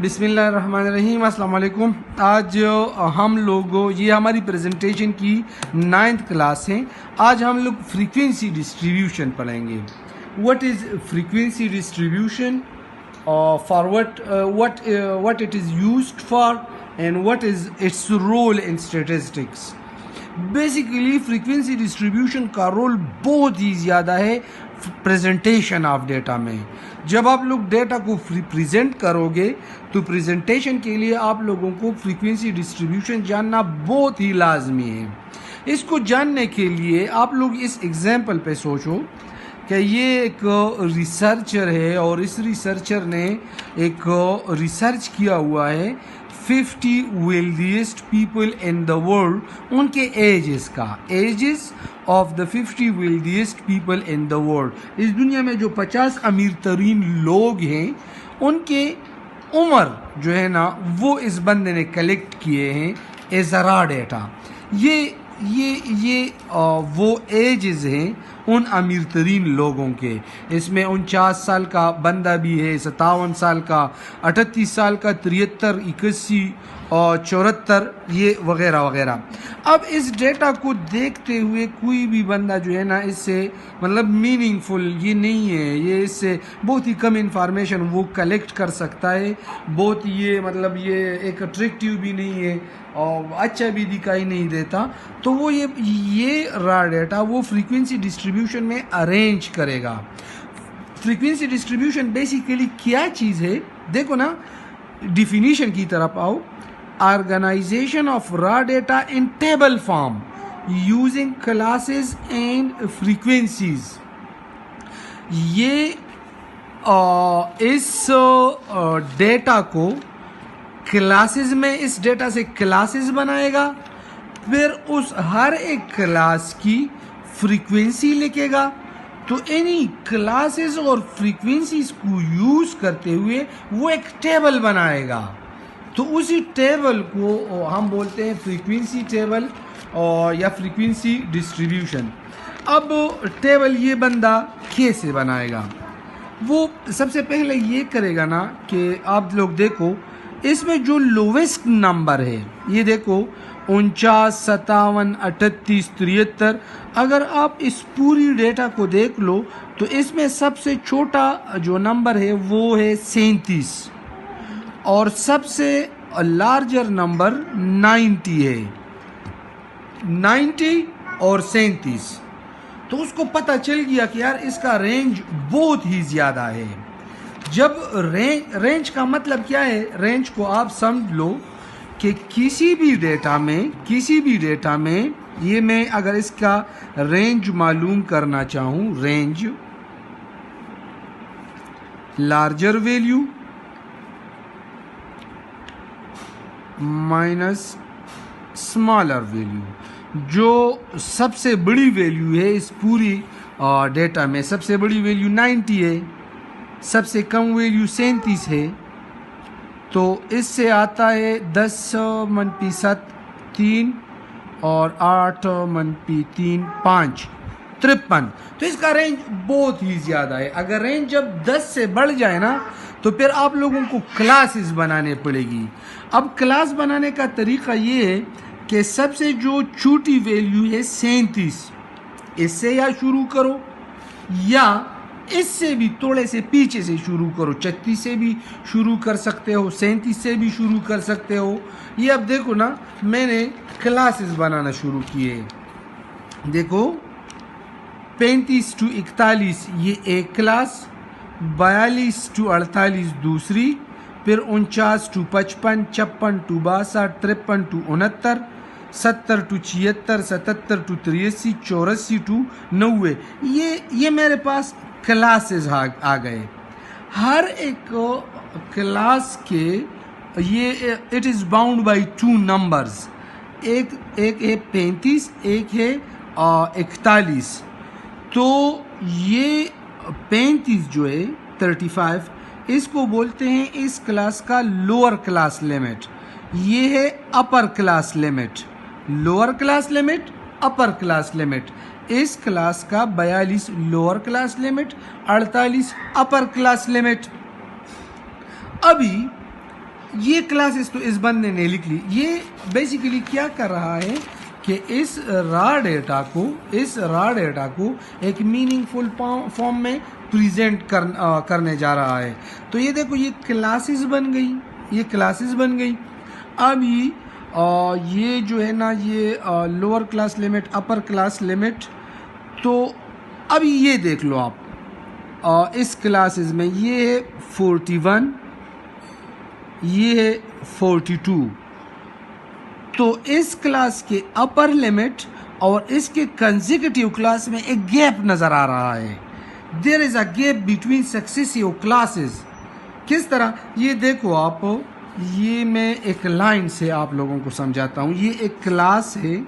बिस्मिल्लाहिर्रहमानिर्रहीम, अस्सलाम वालेकुम। आज हम लोग ये हमारी प्रेजेंटेशन की 9th क्लास है। आज हम लोग फ्रीक्वेंसी डिस्ट्रीब्यूशन पढ़ेंगे। What is frequency distribution, for what it is used for and what is its role in statistics. Basically frequency distribution का रोल बहुत ही ज़्यादा है प्रेजेंटेशन ऑफ डेटा में। जब आप लोग डेटा को प्रेजेंट करोगे तो प्रेजेंटेशन के लिए आप लोगों को फ्रीक्वेंसी डिस्ट्रीब्यूशन जानना बहुत ही लाजमी है। इसको जानने के लिए आप लोग इस एग्जाम्पल पे सोचो कि ये एक रिसर्चर है और इस रिसर्चर ने एक रिसर्च किया हुआ है 50 wealthiest people in the world, उनके ages of the 50 wealthiest people in the world। इस दुनिया में जो 50 अमीर तरीन लोग हैं उनके उम्र जो है ना वो इस बंदे ने कलेक्ट किए हैं एज रॉ डेटा। ये वो एजेस हैं उन अमीर तरीन लोगों के। इसमें 49 साल का बंदा भी है, 57 साल का, 38 साल का, 73, 81 और 74, ये वगैरह वगैरह। अब इस डेटा को देखते हुए कोई भी बंदा जो है ना इससे मतलब मीनिंगफुल ये नहीं है, ये इससे बहुत ही कम इंफॉर्मेशन वो कलेक्ट कर सकता है। बहुत ये मतलब ये एक अट्रैक्टिव भी नहीं है और अच्छा भी दिखाई नहीं देता। तो वो ये रॉ डेटा वो फ्रीक्वेंसी डिस्ट्रीब्यूशन में अरेंज करेगा। फ्रीक्वेंसी डिस्ट्रीब्यूशन बेसिकली क्या चीज़ है देखो ना, डिफिनीशन की तरफ आओ। Organisation of raw data in table form using classes and frequencies. ये इस डेटा को क्लासेस में इस डेटा से क्लासेस बनाएगा, फिर उस हर एक क्लास की फ्रीक्वेंसी लिखेगा। तो इन्हीं क्लासेस और फ्रीक्वेंसीज को यूज करते हुए वो एक टेबल बनाएगा। तो उसी टेबल को हम बोलते हैं फ्रीक्वेंसी टेबल और या फ्रीक्वेंसी डिस्ट्रीब्यूशन। अब टेबल ये बंदा कैसे बनाएगा? वो सबसे पहले ये करेगा ना कि आप लोग देखो इसमें जो लोवेस्ट नंबर है ये देखो 49, 57, 38, 73। अगर आप इस पूरी डेटा को देख लो तो इसमें सबसे छोटा जो नंबर है वो है 37 और सबसे लार्जर नंबर 90 है। 90 और 37। तो उसको पता चल गया कि यार इसका रेंज बहुत ही ज़्यादा है। जब रेंज का मतलब क्या है, रेंज को आप समझ लो कि किसी भी डेटा में ये मैं अगर इसका रेंज मालूम करना चाहूँ, range larger value minus smaller value. जो सबसे बड़ी वैल्यू है इस पूरी डेटा में, सबसे बड़ी वैल्यू 90 है, सबसे कम वैल्यू 37 है। तो इससे आता है 10 - 7 3 और 8 - 3 5 53। तो इसका रेंज बहुत ही ज़्यादा है। अगर रेंज जब 10 से बढ़ जाए ना तो फिर आप लोगों को क्लासेस बनाने पड़ेगी। अब क्लास बनाने का तरीका ये है कि सबसे जो छोटी वैल्यू है 37, इससे या शुरू करो या इससे भी थोड़े से पीछे से शुरू करो। 36 से भी शुरू कर सकते हो, 37 से भी शुरू कर सकते हो। ये अब देखो ना मैंने क्लासेस बनाना शुरू किए। देखो 35 to 41 ये एक क्लास, 42 to 48 दूसरी, फिर 49 to 55, 56 to 62, 53 to 69, 70 to 76, 77 to 83, 84 to 90। ये मेरे पास क्लासेस आ गए। हर एक क्लास के ये it is bound by 2 numbers. एक है 35, एक है 41। तो ये 35 जो है 35, इसको बोलते हैं इस क्लास का लोअर क्लास लिमिट। ये है upper class limit. Lower class limit, upper class limit. इस क्लास का 42 lower class limit, 48 upper class limit. अभी ये क्लास इसको इस बंदे ने लिख ली। ये बेसिकली क्या कर रहा है कि इस रॉ डेटा को एक मीनिंगफुल फॉर्म में प्रेजेंट करने जा रहा है। तो ये देखो ये क्लासेस बन गई। अब ये जो है ना ये lower class limit, upper class limit. तो अब ये देख लो आप इस क्लासेस में ये है 41, ये है 42। तो इस क्लास के अपर लिमिट और इसके कंसेक्यूटिव क्लास में एक गैप नजर आ रहा है। There is a gap between successive classes. किस तरह, ये देखो आप, ये मैं एक लाइन से आप लोगों को समझाता हूँ। ये एक क्लास है,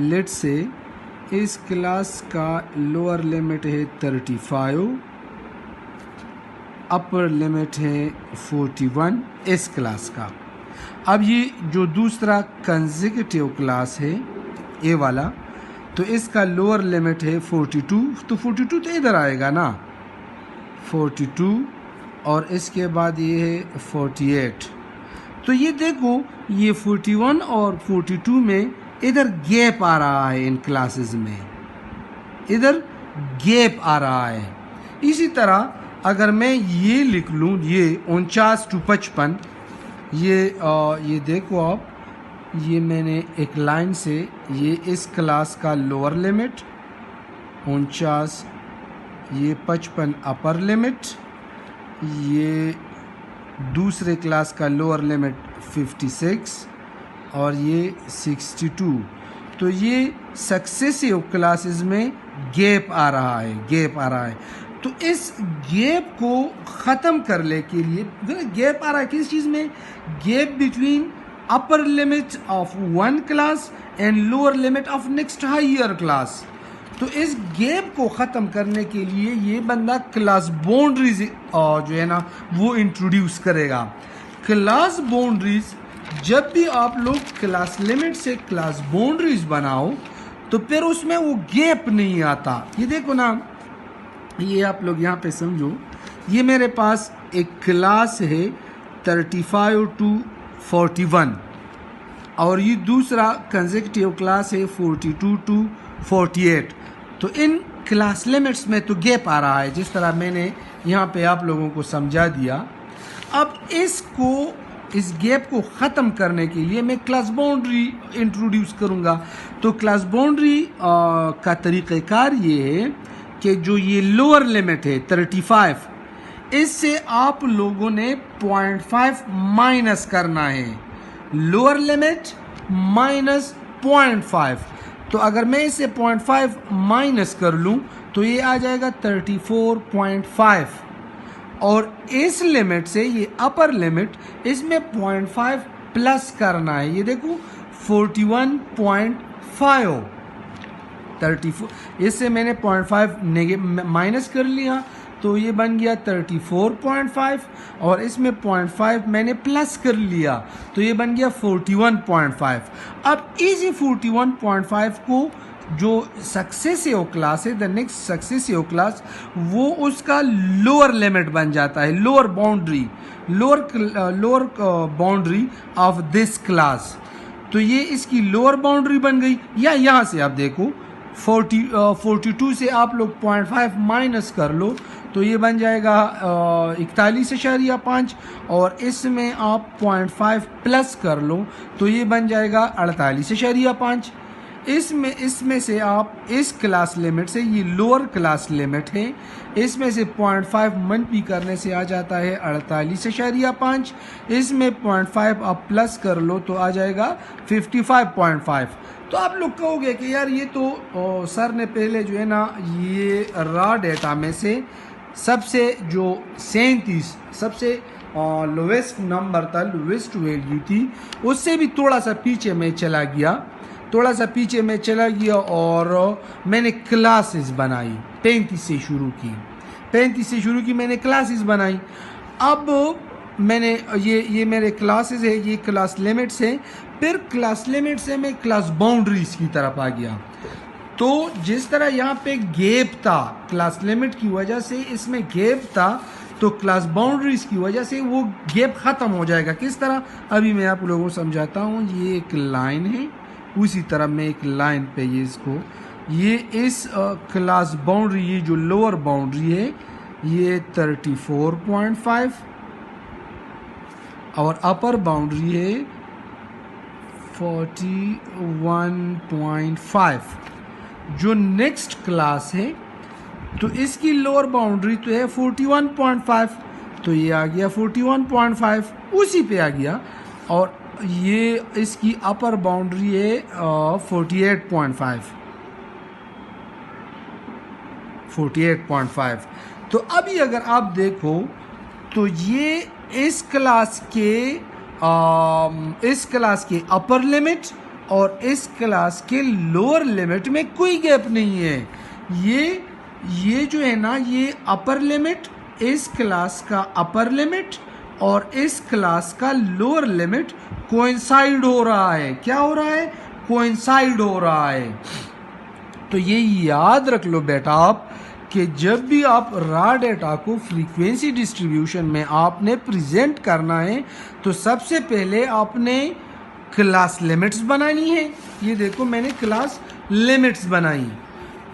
लेट्स से इस क्लास का लोअर लिमिट है 35, अपर लिमिट है 41 इस क्लास का। अब ये जो दूसरा कंसेक्यूटिव क्लास है ए वाला, तो इसका लोअर लिमिट है 42, तो 42 तो इधर आएगा ना 42, और इसके बाद ये है 48। तो ये देखो ये 41 और 42 में इधर गैप आ रहा है, इन क्लासेस में इधर गैप आ रहा है। इसी तरह अगर मैं ये लिख लूँ, ये 49 to 55, ये देखो आप, ये मैंने एक लाइन से ये इस क्लास का लोअर लिमिट 49, ये 55 अपर लिमिट, ये दूसरे क्लास का लोअर लिमिट 56 और ये 62। तो ये सक्सेसिव क्लासेस में गैप आ रहा है। तो इस गैप को ख़त्म करने के लिए, गैप आ रहा है किस चीज़ में, gap between upper limit of one class and lower limit of next higher class. तो इस गैप को ख़त्म करने के लिए ये बंदा क्लास बाउंड्रीज जो है ना वो इंट्रोड्यूस करेगा। क्लास बाउंड्रीज, जब भी आप लोग क्लास लिमिट से क्लास बाउंड्रीज बनाओ तो फिर उसमें वो गैप नहीं आता। ये देखो ना, ये आप लोग यहाँ पे समझो, ये मेरे पास एक क्लास है 35 to 41 और ये दूसरा कंसेक्यूटिव क्लास है 42 to 48। तो इन क्लास लिमिट्स में तो गैप आ रहा है, जिस तरह मैंने यहाँ पे आप लोगों को समझा दिया। अब इस गैप को ख़त्म करने के लिए मैं क्लास बाउंड्री इंट्रोड्यूस करूँगा। तो क्लास बाउंड्री का तरीक़ाकार ये है कि जो ये लोअर लिमिट है 35, इससे आप लोगों ने 0.5 माइनस करना है। Lower limit minus 0.5। तो अगर मैं इसे 0.5 माइनस कर लूँ तो ये आ जाएगा 34.5, और इस लिमिट से ये अपर लिमिट, इसमें 0.5 प्लस करना है। ये देखो 41.5, 34, इससे मैंने 0.5 माइनस कर लिया तो ये बन गया 34.5, और इसमें 0.5 मैंने प्लस कर लिया तो ये बन गया 41.5। अब इसी 41.5 को जो सक्सेसिव क्लास है, द नेक्स्ट सक्सेसिव क्लास, वो उसका लोअर लिमिट बन जाता है, lower boundary of this class. तो ये इसकी लोअर बाउंड्री बन गई। या यहाँ से आप देखो 42 से आप लोग 0.5 माइनस कर लो तो ये बन जाएगा 41.5, और इसमें आप 0.5 प्लस कर लो तो ये बन जाएगा 48.5। इसमें से आप इस क्लास लिमिट से, ये लोअर क्लास लिमिट है, इसमें से 0.5 मनफी करने से आ जाता है 48.5। इसमें 0.5 आप प्लस कर लो तो आ जाएगा 55.5। तो आप लोग कहोगे कि यार ये तो सर ने पहले जो है ना ये रॉ डेटा में से सबसे जो 37 सबसे लोवेस्ट नंबर था, लोवेस्ट वैल्यू थी, उससे भी थोड़ा सा पीछे में चला गया और मैंने क्लासेस बनाई। 35 से शुरू की मैंने क्लासेस बनाई। अब मैंने ये मेरे क्लासेस है, ये क्लास लिमिट्स है। फिर क्लास लिमिट से मैं क्लास बाउंड्रीज की तरफ आ गया। तो जिस तरह यहाँ पे गैप था, क्लास लिमिट की वजह से इसमें गैप था, तो क्लास बाउंड्रीज की वजह से वो गैप ख़त्म हो जाएगा। किस तरह, अभी मैं आप लोगों को समझाता हूँ। ये एक लाइन है, उसी तरह मैं एक लाइन पे ये इसको, ये इस क्लास बाउंड्री, ये जो लोअर बाउंड्री है ये 34.5 और अपर बाउंड्री है 41.5। जो नेक्स्ट क्लास है तो इसकी लोअर बाउंड्री तो है 41.5, तो ये आ गया 41.5, उसी पे आ गया। और ये इसकी अपर बाउंड्री है 48.5। तो अभी अगर आप देखो तो ये इस क्लास के अपर लिमिट और इस क्लास के लोअर लिमिट में कोई गैप नहीं है। ये जो है ना, ये अपर लिमिट, इस क्लास का अपर लिमिट और इस क्लास का लोअर लिमिट कोइंसाइड हो रहा है। क्या हो रहा है? कोइंसाइड हो रहा है। तो ये याद रख लो बेटा आप कि जब भी आप रॉ डेटा को फ्रीक्वेंसी डिस्ट्रीब्यूशन में आपने प्रेजेंट करना है तो सबसे पहले आपने क्लास लिमिट्स बनानी है। ये देखो मैंने क्लास लिमिट्स बनाई।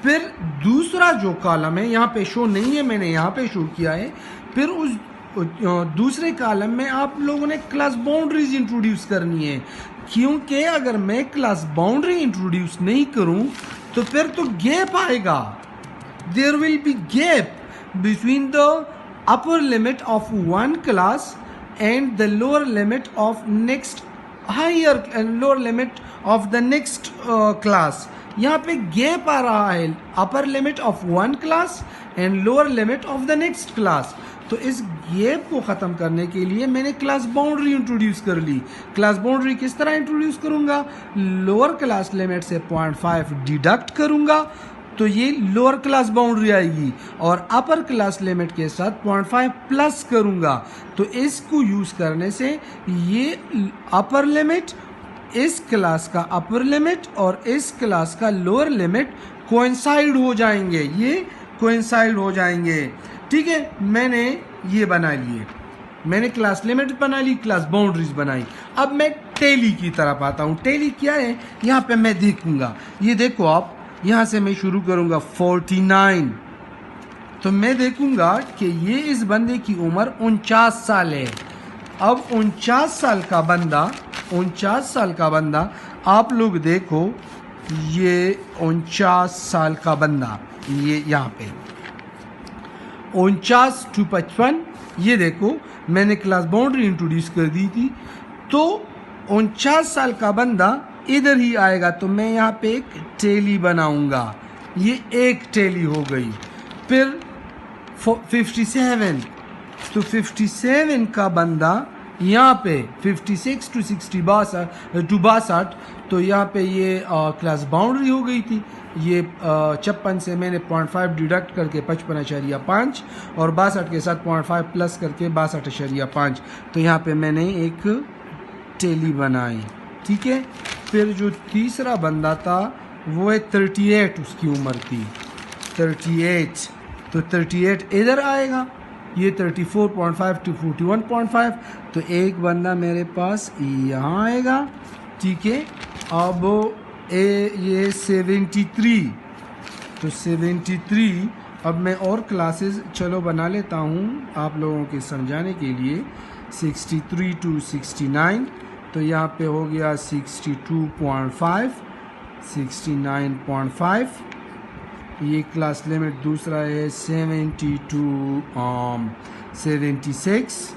फिर दूसरा जो कॉलम है, यहाँ पे शो नहीं है, मैंने यहाँ पे शो किया है। फिर उस दूसरे कॉलम में आप लोगों ने क्लास बाउंड्रीज इंट्रोड्यूस करनी है, क्योंकि अगर मैं क्लास बाउंड्री इंट्रोड्यूस नहीं करूँ तो फिर तो गैप आएगा। There will be gap between the upper limit of one class and the lower limit of next higher and lower limit of the next class. यहाँ पे गैप आ रहा है, अपर limit of one class and lower limit of the next class. तो इस gap को ख़त्म करने के लिए मैंने क्लास बाउंड्री इंट्रोड्यूस कर ली। क्लास बाउंड्री किस तरह इंट्रोड्यूस करूँगा? लोअर क्लास लिमिट से 0.5 डिडक्ट करूँगा तो ये लोअर क्लास बाउंड्री आएगी, और अपर क्लास लिमिट के साथ 0.5 प्लस करूँगा। तो इसको यूज़ करने से ये अपर लिमिट, इस क्लास का अपर लिमिट और इस क्लास का लोअर लिमिट कोइंसाइड हो जाएंगे, ये कोइंसाइड हो जाएंगे। ठीक है, मैंने ये बना लिए, मैंने क्लास लिमिट बना ली, क्लास बाउंड्रीज बनाई। अब मैं टेली की तरफ आता हूँ। टेली क्या है? यहाँ पे मैं देखूंगा, ये देखो आप, यहाँ से मैं शुरू करूँगा 49, तो मैं देखूंगा कि ये इस बंदे की उम्र 49 साल है। अब 49 साल का बंदा, आप लोग देखो, ये 49 साल का बंदा, ये यहाँ पे 49 to 55, ये देखो मैंने क्लास बाउंड्री इंट्रोड्यूस कर दी थी। तो 49 साल का बंदा इधर ही आएगा, तो मैं यहाँ पे एक टेली बनाऊंगा, ये एक टेली हो गई। फिर 57, तो 57 का बंदा यहाँ पे 56 to 62, तो यहाँ पे ये क्लास बाउंड्री हो गई थी। ये 56 से मैंने 0.5 डिडक्ट करके 55.5 और 62 के साथ 0.5 प्लस करके 62.5, तो यहाँ पे मैंने एक टेली बनाई। ठीक है, फिर जो तीसरा बंदा था वो है 38, उसकी उम्र थी 38, तो 38 इधर आएगा, ये 34.5 to 41.5, तो एक बंदा मेरे पास यहाँ आएगा। ठीक है, अब ये 73, तो 73, अब मैं और क्लासेस चलो बना लेता हूँ आप लोगों के समझाने के लिए। 63 to 69, तो यहाँ पे हो गया 62.5, 69.5। ये क्लास लिमिट दूसरा है 70 to 76,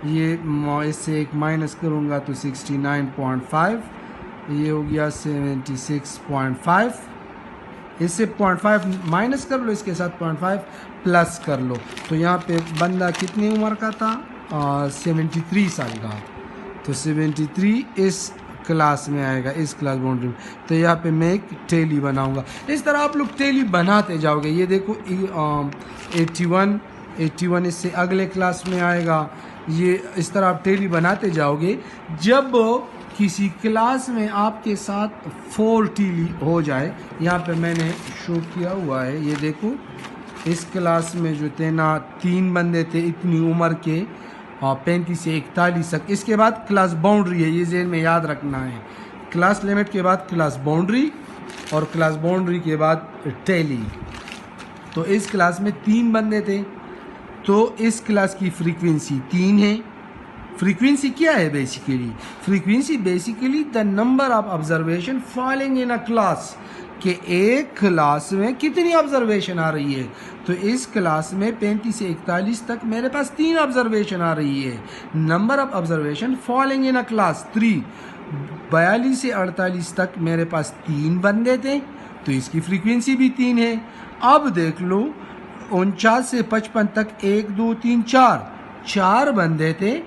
ये इससे एक माइनस करूँगा तो 69.5, ये हो गया 76.5। इससे 0.5 माइनस कर लो, इसके साथ 0.5 प्लस कर लो, तो यहाँ पे बंदा कितनी उम्र का था? 73 साल का, तो 73 इस क्लास में आएगा, इस क्लास बाउंड्री में। तो यहाँ पे मैं एक टेली बनाऊंगा। इस तरह आप लोग टेली बनाते जाओगे। ये देखो 81 इससे अगले क्लास में आएगा। ये इस तरह आप टेली बनाते जाओगे। जब किसी क्लास में आपके साथ 4 टेली हो जाए, यहाँ पे मैंने शो किया हुआ है, ये देखो इस क्लास में जो थे ना 3 बंदे थे इतनी उम्र के, 35 से 41 तक। इसके बाद क्लास बाउंड्री है, ये ज़हन में याद रखना है। क्लास लिमिट के बाद क्लास बाउंड्री और क्लास बाउंड्री के बाद टैली। तो इस क्लास में 3 बंदे थे, तो इस क्लास की फ्रीक्वेंसी 3 है। फ्रीक्वेंसी क्या है basically? Frequency basically the number of observation falling in a class, कि एक क्लास में कितनी ऑब्जर्वेशन आ रही है। तो इस क्लास में 35 से 41 तक मेरे पास 3 ऑब्जर्वेशन आ रही है। Number of observation falling in a class 3। 42 से 48 तक मेरे पास 3 बंदे थे, तो इसकी फ्रीक्वेंसी भी 3 है। अब देख लो 49 से 55 तक 1 2 3 4 बंदे थे,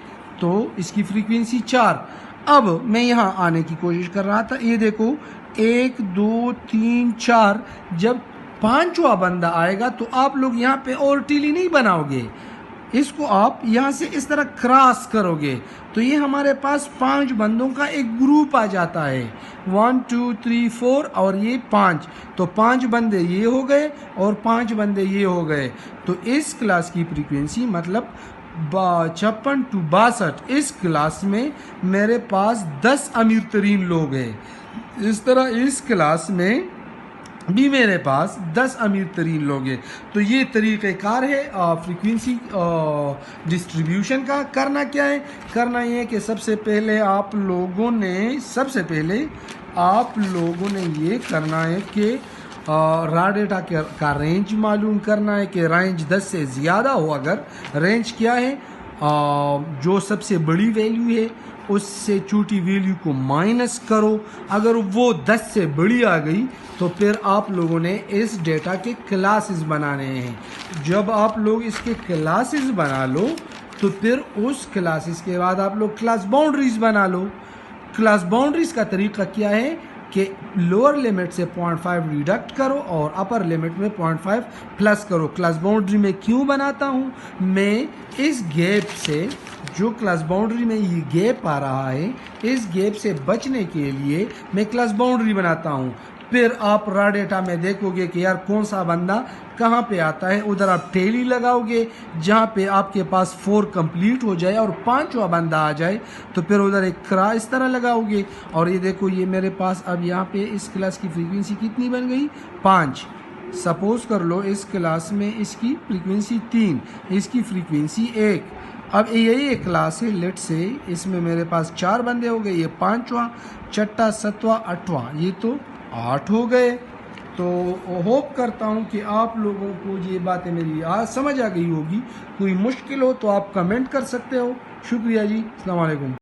तो इसकी फ्रीक्वेंसी 4। अब मैं यहाँ आने की कोशिश कर रहा था, ये देखो 1 2 3 4, जब 5वां बंदा आएगा तो आप लोग यहाँ पे और टीली नहीं बनाओगे, इसको आप यहाँ से इस तरह क्रॉस करोगे, तो ये हमारे पास 5 बंदों का एक ग्रुप आ जाता है। 1 2 3 4 और ये 5, तो 5 बंदे ये हो गए और 5 बंदे ये हो गए। तो इस क्लास की फ्रीक्वेंसी मतलब 56 to 62, इस क्लास में मेरे पास 10 अमीर तरीन लोग हैं। इस तरह इस क्लास में भी मेरे पास 10 अमीर तरीन लोग हैं। तो ये तरीक़ेकार है फ्रीक्वेंसी डिस्ट्रीब्यूशन का। करना क्या है? करना ये है कि सबसे पहले आप लोगों ने ये करना है कि रॉ डेटा का रेंज मालूम करना है कि रेंज 10 से ज़्यादा हो। अगर रेंज क्या है, जो सबसे बड़ी वैल्यू है उससे छोटी वैल्यू को माइनस करो। अगर वो 10 से बड़ी आ गई तो फिर आप लोगों ने इस डेटा के क्लासेस बनाने हैं। जब आप लोग इसके क्लासेस बना लो तो फिर उस क्लासेस के बाद आप लोग क्लास बाउंड्रीज बना लो। क्लास बाउंड्रीज का तरीका क्या है कि लोअर लिमिट से 0.5 डिडक्ट करो और अपर लिमिट में 0.5 प्लस करो। क्लास बाउंड्री में क्यों बनाता हूँ मैं? इस गैप से, जो क्लास बाउंड्री में ये गैप आ रहा है, इस गैप से बचने के लिए मैं क्लास बाउंड्री बनाता हूँ। फिर आप रॉ डेटा में देखोगे कि यार कौन सा बंदा कहाँ पे आता है, उधर आप टैली लगाओगे। जहाँ पे आपके पास 4 कंप्लीट हो जाए और 5वां बंदा आ जाए तो फिर उधर एक क्रॉस इस तरह लगाओगे। और ये देखो ये मेरे पास अब यहाँ पे इस क्लास की फ्रीक्वेंसी कितनी बन गई? 5। सपोज कर लो इस क्लास में इसकी फ्रीक्वेंसी 3, इसकी फ्रीक्वेंसी 1। अब यही एक क्लास है, लेट से इसमें मेरे पास 4 बंदे हो गए, ये 5वां, 6वां, 7वां, 8वां, ये तो 8 हो गए। तो होप करता हूँ कि आप लोगों को ये बातें मेरी आज समझ आ गई होगी। कोई मुश्किल हो तो आप कमेंट कर सकते हो। शुक्रिया जी, अस्सलाम वालेकुम।